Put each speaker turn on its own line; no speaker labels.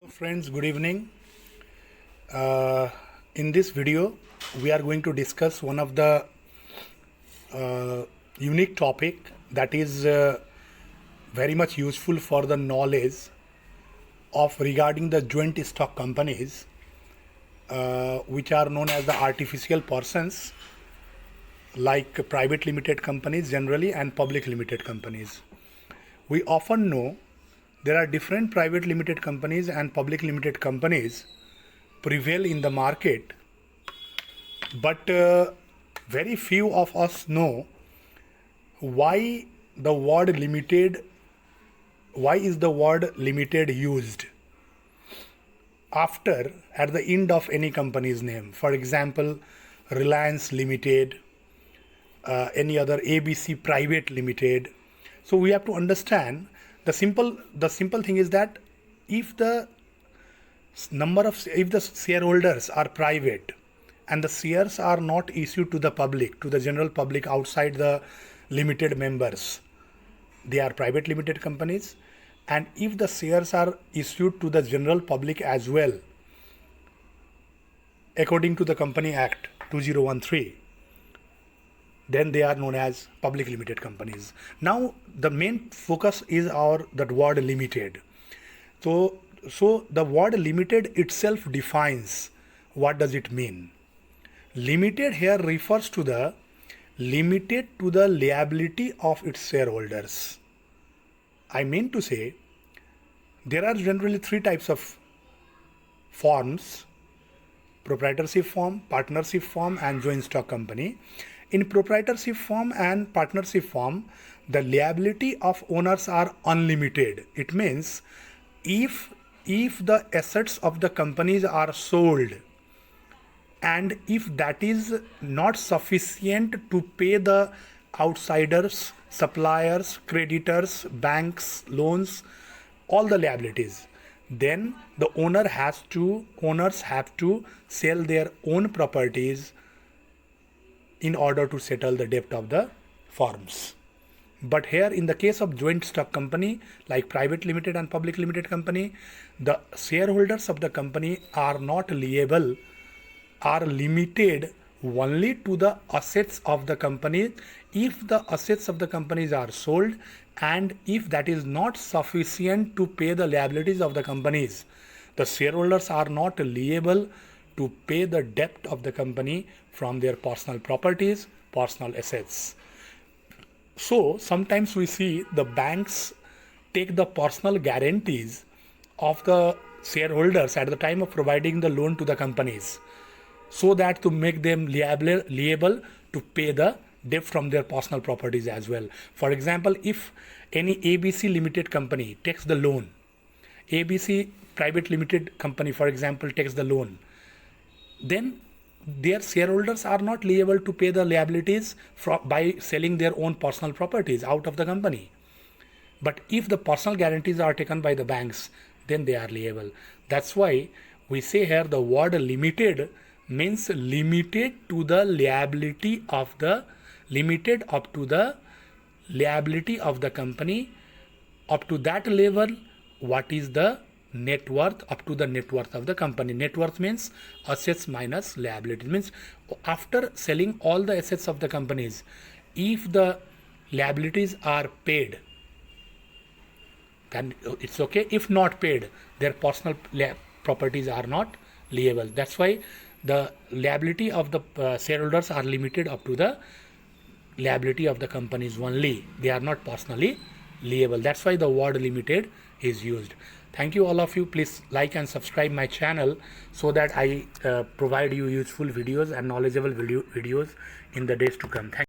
Friends, good evening. In this video, we are going to discuss one of the unique topic that is very much useful for the knowledge of regarding the joint stock companies, which are known as the artificial persons, like private limited companies generally and public limited companies. We often know there are different private limited companies and public limited companies prevail in the market, but very few of us know why the word limited, why is the word limited used after at the end of any company's name. For example, Reliance Limited, any other ABC Private Limited. So we have to understand the simple thing is that if the shareholders are private and the shares are not issued to the public, to the general public outside the limited members, they are private limited companies. And if the shares are issued to the general public as well, according to the Company Act 2013, then they are known as public limited companies. Now the main focus is that word limited. So the word limited itself defines what does it mean. Limited here refers to the limited to the liability of its shareholders. I mean to say, there are generally three types of forms: proprietorship form, partnership form, and joint stock company. In proprietorship form and partnership form, the liability of owners are unlimited. It means if the assets of the companies are sold and if that is not sufficient to pay the outsiders, suppliers, creditors, banks, loans, all the liabilities, then the owners have to sell their own properties in order to settle the debt of the firms. But here in the case of joint stock company, like private limited and public limited company, the shareholders of the company are not liable, are limited only to the assets of the company. If the assets of the companies are sold and if that is not sufficient to pay the liabilities of the companies, the shareholders are not liable to pay the debt of the company from their personal properties, personal assets. So sometimes we see the banks take the personal guarantees of the shareholders at the time of providing the loan to the companies, so that to make them liable to pay the debt from their personal properties as well. For example, if any ABC limited company takes the loan, ABC private limited company, for example, takes the loan, then their shareholders are not liable to pay the liabilities by selling their own personal properties out of the company. But if the personal guarantees are taken by the banks, then they are liable. That's why we say here the word limited means limited to the liability of the liability of the company up to that level. What is the net worth? Up to the net worth of the company. Net worth means assets minus liability. It means after selling all the assets of the companies, if the liabilities are paid, then it's okay. If not paid, their personal properties are not liable. That's why the liability of the shareholders are limited up to the liability of the companies only. They are not personally liable. That's why the word limited is used. Thank you all of you. Please like and subscribe my channel so that I provide you useful videos and knowledgeable videos in the days to come. Thank you.